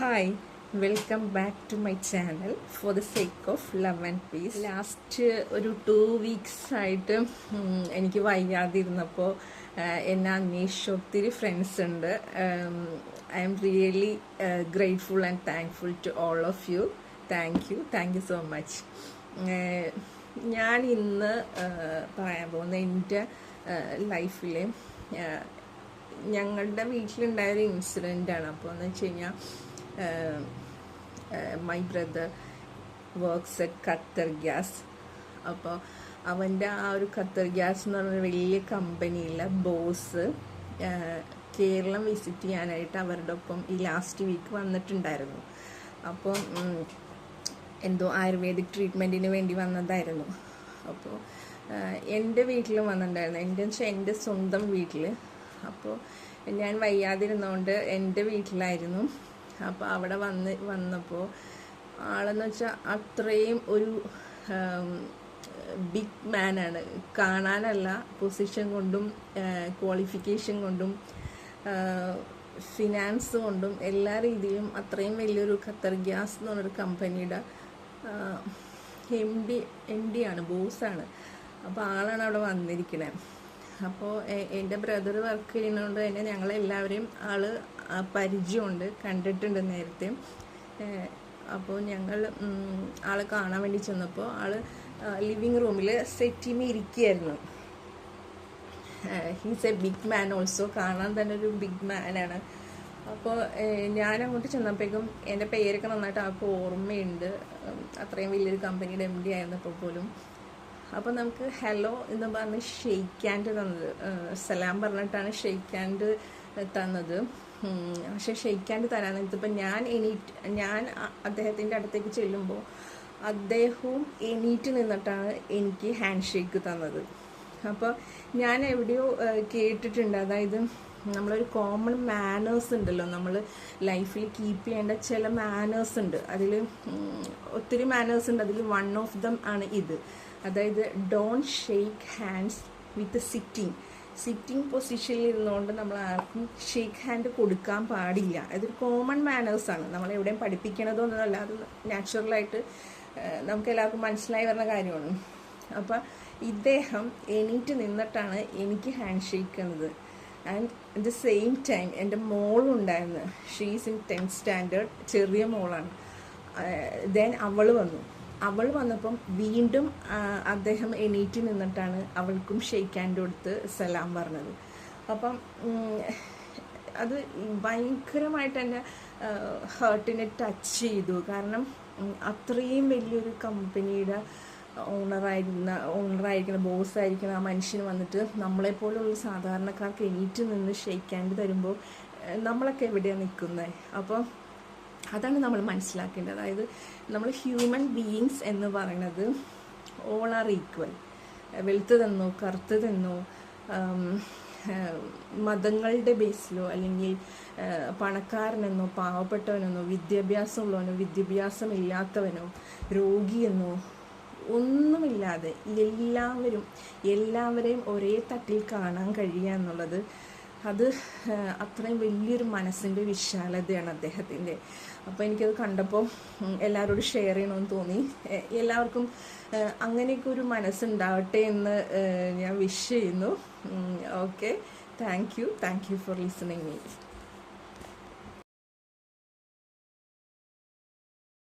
Hi, welcome back to my channel for the sake of love and peace. Last ഒരു 2 weeks ആയിട്ട് എനിക്ക് വയ്യാതിരുന്നപ്പോൾ എന്നെ അന്വേഷിച്ച ഒത്തിരി ഫ്രണ്ട്സ് ഉണ്ട്. I am really grateful and thankful to all of you. Thank you so much. ഞാൻ ഇന്ന് പറയാൻ പോകുന്ന എൻ്റെ ലൈഫിലെ ഞങ്ങളുടെ വീട്ടിലുണ്ടായൊരു ഇൻസിഡൻ്റാണ്. അപ്പോൾ എന്ന് വെച്ച് കഴിഞ്ഞാൽ my brother works at Qatar gas. അപ്പോൾ അവൻ്റെ ആ ഒരു ഖത്തർ ഗ്യാസ് എന്ന് പറഞ്ഞ വലിയ കമ്പനിയിലെ ബോസ് കേരളം വിസിറ്റ് ചെയ്യാനായിട്ട് അവരുടെ ഒപ്പം ഈ ലാസ്റ്റ് വീക്ക് വന്നിട്ടുണ്ടായിരുന്നു. അപ്പോൾ എന്തോ ആയുർവേദിക് ട്രീറ്റ്മെൻറ്റിന് വേണ്ടി വന്നതായിരുന്നു. അപ്പോൾ എൻ്റെ വീട്ടിലും വന്നിട്ടുണ്ടായിരുന്നു, എൻ്റെ സ്വന്തം വീട്ടിൽ. അപ്പോൾ ഞാൻ വയ്യാതിരുന്നതുകൊണ്ട് എൻ്റെ വീട്ടിലായിരുന്നു. അപ്പോൾ അവിടെ വന്നപ്പോൾ ആളെന്ന് വെച്ചാൽ അത്രയും ഒരു ബിഗ് മാനാണ്. കാണാനല്ല, പൊസിഷൻ കൊണ്ടും ക്വാളിഫിക്കേഷൻ കൊണ്ടും ഫിനാൻസ് കൊണ്ടും എല്ലാ രീതിയിലും അത്രയും വലിയൊരു ഖത്തർ ഗ്യാസ് എന്ന് പറഞ്ഞൊരു കമ്പനിയുടെ എം ഡി ആണ്, ബോസാണ്. അപ്പോൾ ആളാണ് അവിടെ വന്നിരിക്കുന്നത്. അപ്പോൾ എൻ്റെ ബ്രദർ വർക്ക് ചെയ്യുന്നതുകൊണ്ട് തന്നെ ഞങ്ങളെല്ലാവരെയും ആൾ പരിചയമുണ്ട്, കണ്ടിട്ടുണ്ട് നേരത്തെ. അപ്പോൾ ഞങ്ങൾ ആളെ കാണാൻ വേണ്ടി ചെന്നപ്പോൾ ആൾ ലിവിങ് റൂമിൽ സെറ്റിമേ ഇരിക്കുകയായിരുന്നു. He's a big man also, കാണാൻ തന്നെ ഒരു ബിഗ് മാനാണ്. അപ്പോൾ ഞാൻ അങ്ങോട്ട് ചെന്നപ്പോഴേക്കും എൻ്റെ പേരൊക്കെ നന്നായിട്ട് ആൾക്ക് ഓർമ്മയുണ്ട്, അത്രയും വലിയൊരു കമ്പനിയുടെ MD ആയിരുന്നപ്പോൾ പോലും. അപ്പോൾ നമുക്ക് ഹലോ എന്ന് പറഞ്ഞ് ഷെയ്ക്ക് ഹാൻഡ് തന്നത്, സലാം പറഞ്ഞിട്ടാണ് ഷെയ്ക്ക് ഹാൻഡ് തന്നത്. പക്ഷെ ഷെയ്ക്ക് ഹാൻഡ് തരാൻ നേരത്തിപ്പോൾ ഞാൻ അദ്ദേഹത്തിൻ്റെ അടുത്തേക്ക് ചെല്ലുമ്പോൾ അദ്ദേഹവും എണീറ്റ് നിന്നിട്ടാണ് എനിക്ക് ഹാൻഡ് ഷേക്ക് തന്നത്. അപ്പോൾ ഞാൻ എവിടെയോ കേട്ടിട്ടുണ്ട്, അതായത് നമ്മളൊരു കോമൺ മാനേഴ്സ് ഉണ്ടല്ലോ, നമ്മൾ ലൈഫിൽ കീപ്പ് ചെയ്യേണ്ട ചില മാനേഴ്സ് ഉണ്ട്. അതിൽ ഒത്തിരി മാനേഴ്സ് ഉണ്ട്, അതിൽ വൺ ഓഫ് ദം ആണ് ഇത്. അതായത് don't shake hands with sitting പൊസിഷനിൽ ഇരുന്നുകൊണ്ട് നമ്മൾ ആർക്കും ഷെയ്ക്ക് ഹാൻഡ് കൊടുക്കാൻ പാടില്ല. അതൊരു കോമൺ മാനേഴ്സാണ്, നമ്മളെവിടെയും പഠിപ്പിക്കണതൊന്നുമല്ല, അത് നാച്ചുറലായിട്ട് നമുക്ക് എല്ലാവർക്കും മനസ്സിലായി വരുന്ന കാര്യമാണ്. അപ്പം ഇദ്ദേഹം എണീറ്റ് നിന്നിട്ടാണ് എനിക്ക് ഹാൻഡ് ഷെയ്ക്ക് തന്നത്. And at the same time എൻ്റെ മോളുണ്ടായിരുന്നു, ഷീസ് ഇൻ 10th standard, ചെറിയ മോളാണ്. ദെൻ അവൾ വന്നപ്പം വീണ്ടും അദ്ദേഹം എണീറ്റ് നിന്നിട്ടാണ് അവൾക്കും ഷെയ്ക്ക് ഹാൻഡ് കൊടുത്ത് സലാം പറഞ്ഞത്. അപ്പം അത് ഭയങ്കരമായിട്ട് എന്നെ ഹേർട്ടിനെ ടച്ച് ചെയ്തു. കാരണം അത്രയും വലിയൊരു കമ്പനിയുടെ ഓണറായിരിക്കുന്ന ബോസായിരിക്കുന്ന ആ മനുഷ്യന് വന്നിട്ട് നമ്മളെപ്പോലുള്ള സാധാരണക്കാർക്ക് എണീറ്റ് നിന്ന് ഷെയ്ക്ക് ഹാൻഡ് തരുമ്പോൾ നമ്മളൊക്കെ എവിടെയാണ് നിൽക്കുന്നത്? അപ്പോൾ അതാണ് നമ്മൾ മനസ്സിലാക്കേണ്ടത്. അതായത് നമ്മൾ ഹ്യൂമൻ ബീയിങ്സ് എന്ന് പറയുന്നത് ഓൾ ആർ ഈക്വൽ. വെളുത്തതെന്നോ കറുത്തതെന്നോ മതങ്ങളുടെ ബേസിലോ അല്ലെങ്കിൽ പണക്കാരനെന്നോ പാവപ്പെട്ടവനെന്നോ വിദ്യാഭ്യാസമുള്ളവനോ വിദ്യാഭ്യാസമില്ലാത്തവനോ രോഗിയെന്നോ ഒന്നുമില്ലാതെ എല്ലാവരെയും ഒരേ തട്ടിൽ കാണാൻ കഴിയുക എന്നുള്ളത് അത് അത്രയും വലിയൊരു മനസ്സിൻ്റെ വിശാലതയാണ് അദ്ദേഹത്തിൻ്റെ. അപ്പോൾ എനിക്കത് കണ്ടപ്പോൾ എല്ലാവരോടും ഷെയർ ചെയ്യണമെന്ന് തോന്നി. എല്ലാവർക്കും അങ്ങനെയൊക്കെ ഒരു മനസ്സുണ്ടാവട്ടെ എന്ന് ഞാൻ വിഷ് ചെയ്യുന്നു. Okay, thank you for listening me.